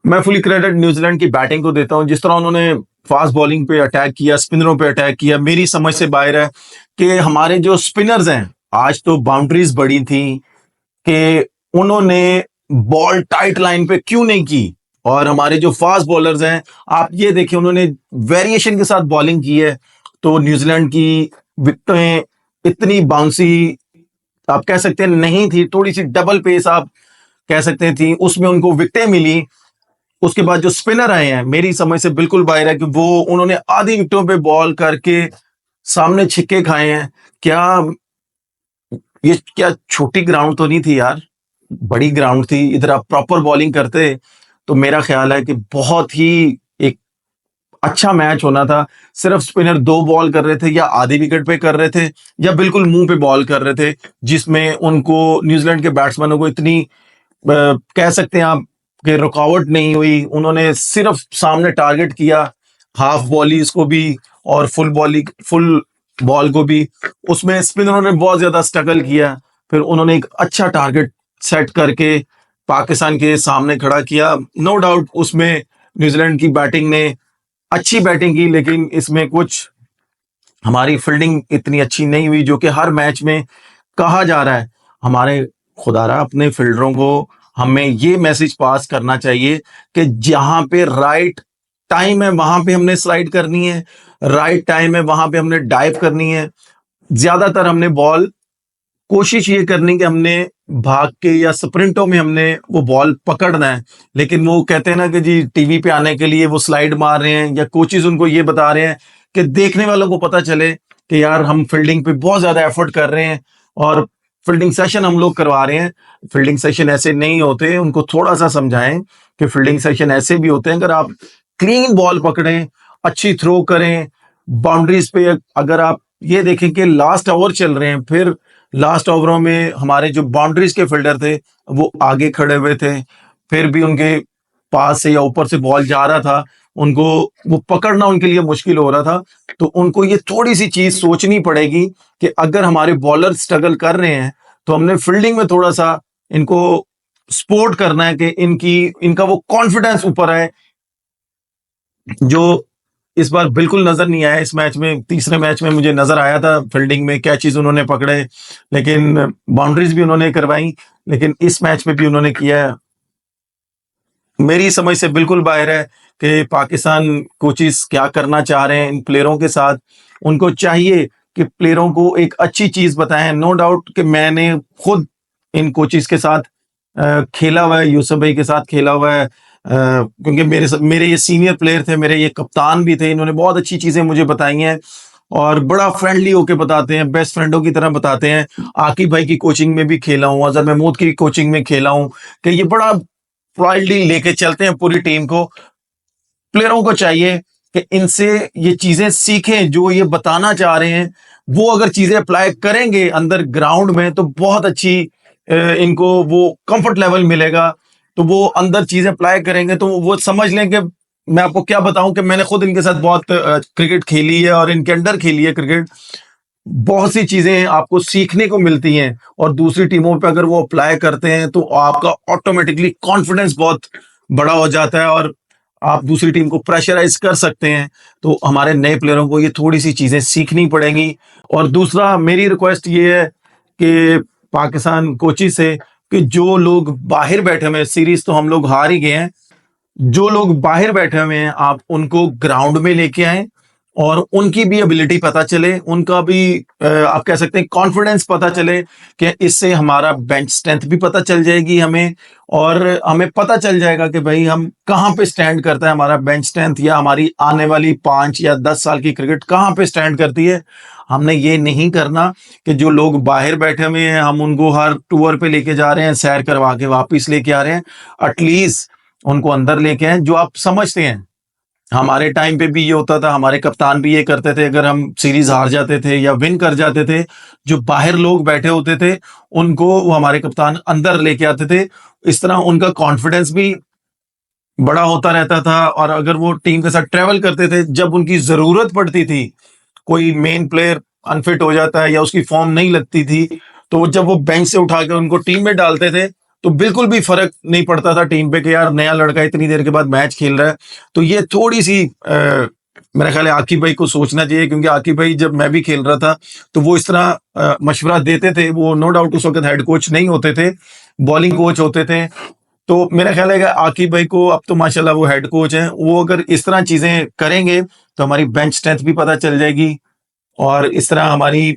मैं fully credit New Zealand की batting को देता हूं। जिस तरह उन्होंने फास्ट बॉलिंग पे अटैक किया, स्पिनरों पे अटैक किया, मेरी समझ से बाहर है कि हमारे जो स्पिनर्स हैं, आज तो बाउंड्रीज बड़ी थी कि उन्होंने बॉल टाइट लाइन पे क्यों नहीं की। और हमारे जो फास्ट बॉलर्स हैं, आप ये देखिए, उन्होंने वेरिएशन के साथ बॉलिंग की है। तो न्यूजीलैंड की विकेटें इतनी बाउंसी आप कह सकते हैं नहीं थी, थोड़ी सी डबल पेस आप कह सकते हैं थी, उसमें उनको विकेटें मिली। उसके बाद जो स्पिनर आए हैं, मेरी समझ से बिल्कुल बाहर है कि वो उन्होंने आधी विकेटों पे बॉल करके सामने छिक्के खाए हैं। क्या ये क्या छोटी ग्राउंड तो नहीं थी यार, बड़ी ग्राउंड थी। इधर आप प्रॉपर बॉलिंग करते तो मेरा ख्याल है कि बहुत ही एक अच्छा मैच होना था। सिर्फ स्पिनर दो बॉल कर रहे थे, या आधी विकेट पे कर रहे थे, या बिल्कुल मुंह पे बॉल कर रहे थे, जिसमें उनको न्यूजीलैंड के बैट्समैनों को इतनी कह सकते हैं आप कि रुकावट नहीं हुई। उन्होंने सिर्फ सामने टारगेट किया, हाफ बॉलीज को भी और फुल बॉल को भी। उसमें स्पिनरों ने बहुत ज्यादा स्ट्रगल किया, फिर उन्होंने एक अच्छा टारगेट सेट करके पाकिस्तान के सामने खड़ा किया। नो डाउट उसमें न्यूजीलैंड की बैटिंग ने अच्छी बैटिंग की, लेकिन इसमें कुछ हमारी फील्डिंग इतनी अच्छी नहीं हुई, जो कि हर मैच में कहा जा रहा है। हमारे खुदारा अपने फील्डरों को हमें ये मैसेज पास करना चाहिए कि जहां पे राइट टाइम है वहां पे हमने स्लाइड करनी है, राइट टाइम है वहां पे हमने डाइव करनी है। ज्यादातर हमने बॉल कोशिश ये करनी कि हमने भाग के या स्प्रिंटों में हमने वो बॉल पकड़ना है। लेकिन वो कहते हैं ना कि जी टीवी पे आने के लिए वो स्लाइड मार रहे हैं, या कोचेज उनको ये बता रहे हैं कि देखने वालों को पता चले कि यार हम फील्डिंग पे बहुत ज्यादा एफर्ट कर रहे हैं और फील्डिंग सेशन हम लोग करवा रहे हैं। फील्डिंग सेशन ऐसे नहीं होते, उनको थोड़ा सा समझाएं कि फील्डिंग सेशन ऐसे भी होते हैं। अगर आप क्लीन बॉल पकड़ें, अच्छी थ्रो करें बाउंड्रीज पे, अगर आप ये देखें कि लास्ट ओवर चल रहे हैं, फिर लास्ट ओवरों में हमारे जो बाउंड्रीज के फील्डर थे वो आगे खड़े हुए थे, फिर भी उनके पास से या ऊपर से बॉल जा रहा था, उनको वो पकड़ना उनके लिए मुश्किल हो रहा था। तो उनको ये थोड़ी सी चीज सोचनी पड़ेगी कि अगर हमारे बॉलर स्ट्रगल कर रहे हैं तो हमने फील्डिंग में थोड़ा सा इनको सपोर्ट करना है कि इनका वो कॉन्फिडेंस ऊपर आए, जो इस बार बिल्कुल नजर नहीं आया। इस मैच में, तीसरे मैच में मुझे नजर आया था फील्डिंग में कैचेस उन्होंने पकड़े, लेकिन बाउंड्रीज भी उन्होंने करवाई, लेकिन इस मैच में भी उन्होंने किया है। मेरी समझ से बिल्कुल बाहर है कि पाकिस्तान कोचिस क्या करना चाह रहे हैं इन प्लेयरों के साथ। उनको चाहिए कि प्लेयरों को एक अच्छी चीज बताएं। नो डाउट कि मैंने खुद इन कोचिस के साथ खेला हुआ है, यूसुफ भाई के साथ खेला हुआ है, क्योंकि मेरे ये सीनियर प्लेयर थे, मेरे ये कप्तान भी थे। इन्होंने बहुत अच्छी चीजें मुझे बताई हैं और बड़ा फ्रेंडली होके बताते हैं, बेस्ट फ्रेंडों की तरह बताते हैं। आकिब भाई की कोचिंग में भी खेला हूँ, अजहर महमूद की कोचिंग में खेला हूँ, कि ये बड़ा प्राइडली लेके चलते हैं पूरी टीम को। प्लेयरों को चाहिए कि इनसे ये चीजें सीखें जो ये बताना चाह रहे हैं। वो अगर चीजें अप्लाई करेंगे अंदर ग्राउंड में तो बहुत अच्छी इनको वो कंफर्ट लेवल मिलेगा। तो वो अंदर चीजें अप्लाई करेंगे तो वो समझ लें कि मैं आपको क्या बताऊं कि मैंने खुद इनके साथ बहुत क्रिकेट खेली है और इनके अंडर खेली है क्रिकेट। बहुत सी चीजें आपको सीखने को मिलती हैं और दूसरी टीमों पे अगर वो अप्लाई करते हैं तो आपका ऑटोमेटिकली कॉन्फिडेंस बहुत बड़ा हो जाता है और आप दूसरी टीम को प्रेशराइज कर सकते हैं। तो हमारे नए प्लेयरों को ये थोड़ी सी चीजें सीखनी पड़ेंगी। और दूसरा मेरी रिक्वेस्ट ये है कि पाकिस्तान कोचिज से, कि जो लोग बाहर बैठे हुए हैं, सीरीज तो हम लोग हार ही गए हैं, जो लोग बाहर बैठे हुए हैं आप उनको ग्राउंड में लेके आए और उनकी भी एबिलिटी पता चले, उनका भी आप कह सकते हैं कॉन्फिडेंस पता चले, कि इससे हमारा बेंच स्ट्रेंथ भी पता चल जाएगी हमें, और हमें पता चल जाएगा कि भाई हम कहाँ पे स्टैंड करता है हमारा बेंच स्ट्रेंथ, या हमारी आने वाली 5 या 10 साल की क्रिकेट कहाँ पे स्टैंड करती है। हमने ये नहीं करना कि जो लोग बाहर बैठे हुए हैं हम उनको हर टूर पे लेके जा रहे हैं, सैर करवा के वापिस लेके आ रहे हैं। एटलीस्ट उनको अंदर लेके आए, जो आप समझते हैं। हमारे टाइम पे भी ये होता था, हमारे कप्तान भी ये करते थे, अगर हम सीरीज हार जाते थे या विन कर जाते थे, जो बाहर लोग बैठे होते थे उनको वो हमारे कप्तान अंदर लेके आते थे। इस तरह उनका कॉन्फिडेंस भी बड़ा होता रहता था, और अगर वो टीम के साथ ट्रेवल करते थे, जब उनकी जरूरत पड़ती थी, कोई मेन प्लेयर अनफिट हो जाता है या उसकी फॉर्म नहीं लगती थी, तो जब वो बेंच से उठा के उनको टीम में डालते थे तो बिल्कुल भी फर्क नहीं पड़ता था टीम पे कि यार नया लड़का इतनी देर के बाद मैच खेल रहा है। तो ये थोड़ी सी मेरा ख्याल है आकिब भाई को सोचना चाहिए, क्योंकि आकिब भाई जब मैं भी खेल रहा था तो वो इस तरह मशवरा देते थे। वो नो डाउट उस वक्त हेड कोच नहीं होते थे, बॉलिंग कोच होते थे। तो मेरा ख्याल है कि आकिब भाई को अब तो माशाल्लाह वो हेड कोच हैं, वो अगर इस तरह चीजें करेंगे तो हमारी बेंच स्ट्रेंथ भी पता चल जाएगी। और इस तरह हमारी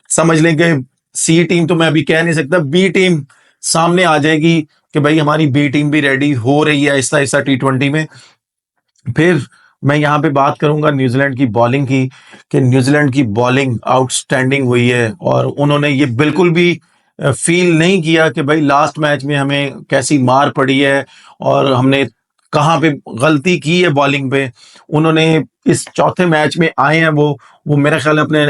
समझ लें कि सी टीम तो मैं अभी कह नहीं सकता, बी टीम सामने आ जाएगी कि भाई हमारी बी टीम भी रेडी हो रही है आहिस्ता आहिस्ता T20 में। फिर मैं यहाँ पे बात करूंगा न्यूजीलैंड की बॉलिंग की, कि न्यूजीलैंड की बॉलिंग आउटस्टैंडिंग हुई है और उन्होंने ये बिल्कुल भी फील नहीं किया कि भाई लास्ट मैच में हमें कैसी मार पड़ी है और हमने कहाँ पे गलती की है बॉलिंग पे। उन्होंने इस चौथे मैच में आए हैं, वो मेरा ख्याल है अपने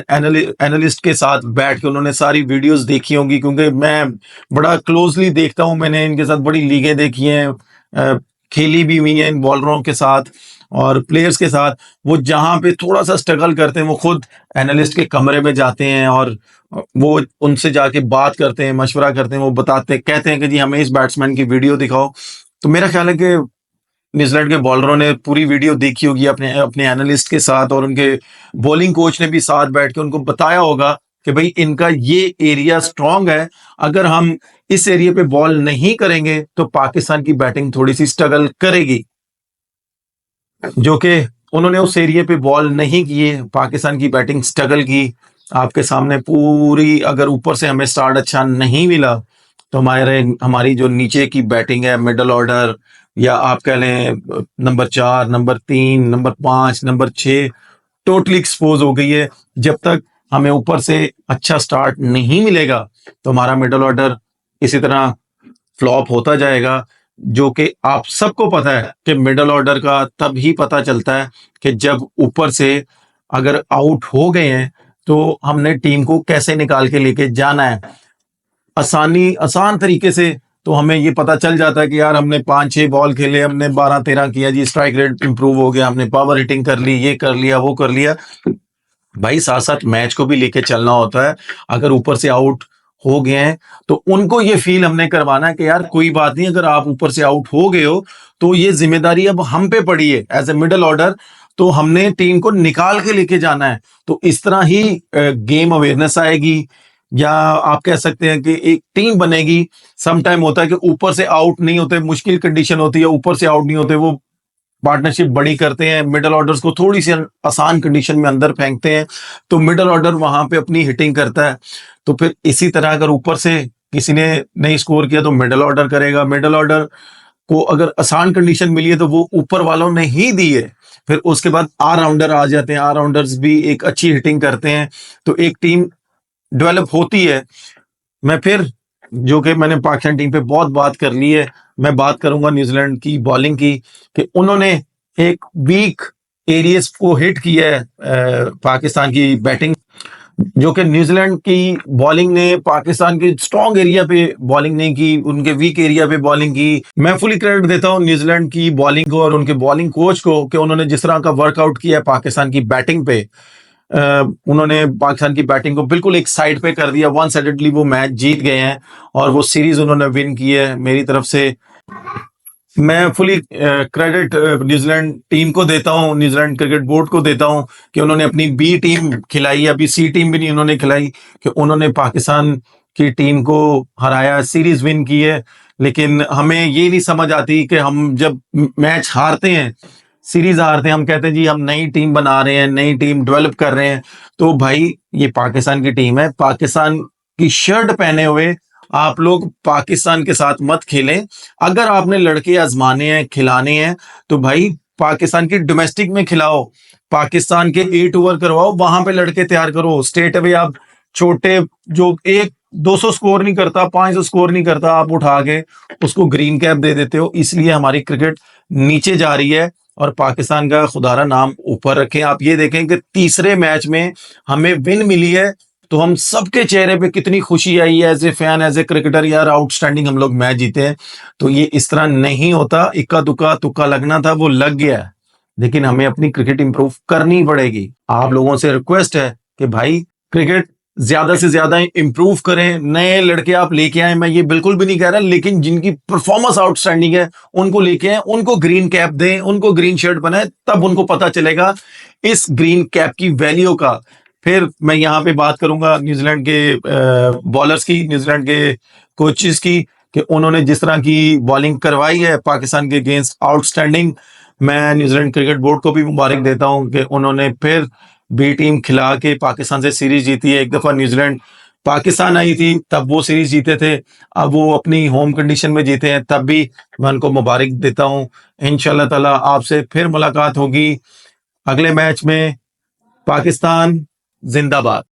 एनालिस्ट के साथ बैठ के उन्होंने सारी वीडियोस देखी होंगी, क्योंकि मैं बड़ा क्लोजली देखता हूं, मैंने इनके साथ बड़ी लीगें देखी हैं, खेली भी हुई हैं इन बॉलरों के साथ और प्लेयर्स के साथ। वो जहां पे थोड़ा सा स्ट्रगल करते हैं वो खुद एनालिस्ट के कमरे में जाते हैं और वो उनसे जाके बात करते हैं, मशवरा करते हैं, वो बताते कहते हैं कि जी हमें इस बैट्समैन की वीडियो दिखाओ। तो मेरा ख्याल है कि न्यूजीलैंड के बॉलरों ने पूरी वीडियो देखी होगी अपने अपने एनालिस्ट के साथ, और उनके बॉलिंग कोच ने भी साथ बैठ के उनको बताया होगा कि भाई इनका ये एरिया स्ट्रांग है, अगर हम इस एरिया पे बॉल नहीं करेंगे तो पाकिस्तान की बैटिंग थोड़ी सी स्ट्रगल करेगी। जो कि उन्होंने उस एरिया पे बॉल नहीं किए, पाकिस्तान की बैटिंग स्ट्रगल की। आपके सामने पूरी, अगर ऊपर से हमें स्टार्ट अच्छा नहीं मिला तो हमारी जो नीचे की बैटिंग है, मिडल ऑर्डर या आप कह लें number 4, number 3, number 5, number 6, totally expose हो गई है। जब तक हमें ऊपर से अच्छा स्टार्ट नहीं मिलेगा तो हमारा मिडल ऑर्डर इसी तरह फ्लॉप होता जाएगा। जो कि आप सबको पता है कि मिडल ऑर्डर का तब ही पता चलता है कि जब ऊपर से अगर आउट हो गए हैं तो हमने टीम को कैसे निकाल के लेके जाना है आसान तरीके से। तो हमें ये पता चल जाता है कि यार हमने 5-6 बॉल खेले, हमने 12-13 किया जी, स्ट्राइक रेट इंप्रूव हो गया, हमने पावर हिटिंग कर ली, ये कर लिया, वो कर लिया। भाई साथ साथ मैच को भी लेके चलना होता है। अगर ऊपर से आउट हो गए हैं तो उनको ये फील हमने करवाना है कि यार कोई बात नहीं, अगर आप ऊपर से आउट हो गए हो तो ये जिम्मेदारी अब हम पे पड़ी है एज ए मिडल ऑर्डर, तो हमने टीम को निकाल के लेके जाना है। तो इस तरह ही गेम अवेयरनेस आएगी, या आप कह सकते हैं कि एक टीम बनेगी। सम टाइम होता है कि ऊपर से आउट नहीं होते, मुश्किल कंडीशन होती है, ऊपर से आउट नहीं होते, वो पार्टनरशिप बड़ी करते हैं, मिडल ऑर्डर्स को थोड़ी सी आसान कंडीशन में अंदर फेंकते हैं, तो मिडल ऑर्डर वहां पे अपनी हिटिंग करता है। तो फिर इसी तरह अगर ऊपर से किसी ने नहीं स्कोर किया तो मिडल ऑर्डर करेगा। मिडल ऑर्डर को अगर आसान कंडीशन मिली है तो वो ऊपर वालों ने ही दी है। फिर उसके बाद आर राउंडर आ जाते हैं, आर राउंडर्स भी एक अच्छी हिटिंग करते हैं, तो एक टीम डेवलप होती है। मैं फिर, जो कि मैंने पाकिस्तान टीम पे बहुत बात कर ली है, मैं बात करूंगा न्यूजीलैंड की बॉलिंग की, कि उन्होंने एक वीक एरियाज को हिट किया है पाकिस्तान की बैटिंग। जो कि न्यूजीलैंड की बॉलिंग ने पाकिस्तान के स्ट्रॉन्ग एरिया पे बॉलिंग नहीं की, उनके वीक एरिया पे बॉलिंग की। मैं फुली क्रेडिट देता हूं न्यूजीलैंड की बॉलिंग को और उनके बॉलिंग कोच को कि उन्होंने जिस तरह का वर्कआउट किया पाकिस्तान की बैटिंग पे। उन्होंने पाकिस्तान की बैटिंग को बिल्कुल एक साइड पे कर दिया, वन साइडेडली वो मैच जीत गए हैं और वो सीरीज उन्होंने विन की है। मेरी तरफ से मैं फुली क्रेडिट न्यूजीलैंड टीम को देता हूं, न्यूजीलैंड क्रिकेट बोर्ड को देता हूं कि उन्होंने अपनी बी टीम खिलाई, अभी सी टीम भी नहीं उन्होंने खिलाई, कि उन्होंने पाकिस्तान की टीम को हराया, सीरीज विन की है। लेकिन हमें ये नहीं समझ आती कि हम जब मैच हारते हैं, सीरीज हारते हैं, हम कहते हैं जी हम नई टीम बना रहे हैं, नई टीम डेवलप कर रहे हैं। तो भाई ये पाकिस्तान की टीम है, पाकिस्तान की शर्ट पहने हुए आप लोग पाकिस्तान के साथ मत खेलें। अगर आपने लड़के आजमाने हैं, खिलाने हैं, तो भाई पाकिस्तान की डोमेस्टिक में खिलाओ, पाकिस्तान के 8 ओवर करवाओ, वहां पे लड़के तैयार करो। स्टेट अवे आप छोटे, जो एक 200 स्कोर नहीं करता, 500 स्कोर नहीं करता, आप उठा के उसको ग्रीन कैप दे देते हो, इसलिए हमारी क्रिकेट नीचे जा रही है और पाकिस्तान का खुदारा नाम ऊपर रखें। आप ये देखें कि तीसरे मैच में हमें विन मिली है, तो हम सबके चेहरे पे कितनी खुशी आई है as a fan, as a cricketer, यार आउटस्टैंडिंग हम लोग मैच जीते हैं। तो ये इस तरह नहीं होता, इक्का दुक्का तुक्का लगना था वो लग गया है। लेकिन हमें अपनी क्रिकेट इंप्रूव करनी पड़ेगी। आप लोगों से रिक्वेस्ट है कि भाई क्रिकेट ज्यादा से ज्यादा इंप्रूव करें, नए लड़के आप लेके आए, मैं ये बिल्कुल भी नहीं कह रहा, लेकिन जिनकी परफॉर्मेंस आउटस्टैंडिंग है उनको लेके आए, उनको ग्रीन कैप दें, उनको ग्रीन शर्ट बनाए, तब उनको पता चलेगा इस ग्रीन कैप की वैल्यू का। फिर मैं यहाँ पे बात करूंगा न्यूजीलैंड के बॉलर्स की, न्यूजीलैंड के कोचेस की, कि उन्होंने जिस तरह की बॉलिंग करवाई है पाकिस्तान के अगेंस्ट, आउटस्टैंडिंग। मैं न्यूजीलैंड क्रिकेट बोर्ड को भी मुबारक देता हूं कि उन्होंने फिर बी टीम खिला के पाकिस्तान से सीरीज जीती है। एक दफा न्यूजीलैंड पाकिस्तान आई थी तब वो सीरीज जीते थे, अब वो अपनी होम कंडीशन में जीते हैं, तब भी मैं उनको मुबारक देता हूं। इंशाल्लाह ताला आपसे फिर मुलाकात होगी अगले मैच में। पाकिस्तान जिंदाबाद।